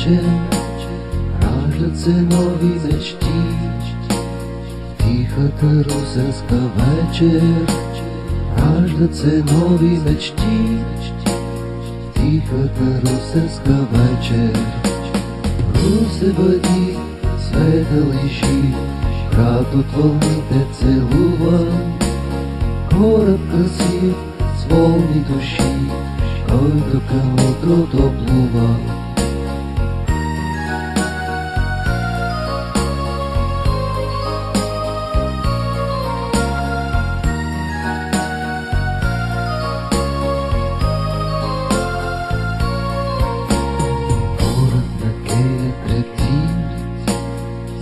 вече раждат се нови мечти. Тихата русенска вечер раждат се нови мечти. Тихата русенска вечер. Русе бъди светъл и жив, град от вълните целува, кораб красив с волни души, който към утрото плува.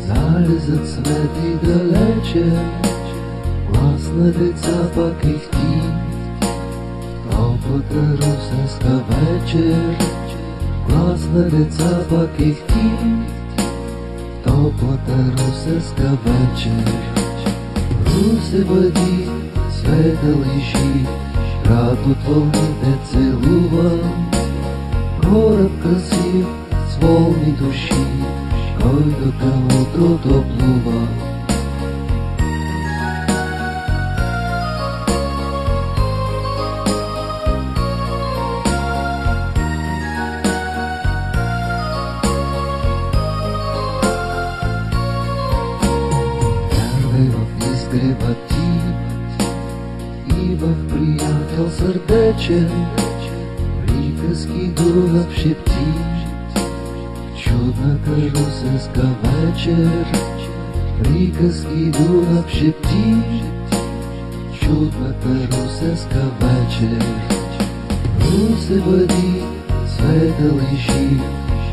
Залезът свети далече, глас на деца пак ихти. Топлата русенска вечер, глас на деца пак ихти. Топлата русенска вечер. Русе бъди светъл и жив, град от вълните целува, кораб красив с волни души, който към утрото плува. Вярвай в изгрева ти и в приятел сърдечен, приказки Дунав шепти. Чудната русенска вечер, приказки Дунав шепти. Чудната русенска вечер. Русе бъди светъл и жив,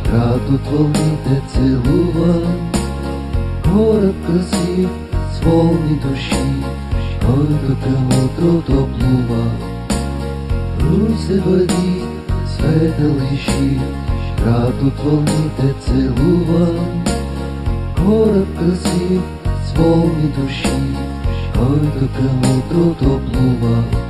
град от вълните целува, кораб красив с волни души, който към утрото плува. Русе бъди светъл и жив, град от вълните целува, кораб красив с волни души, който към утрото плува.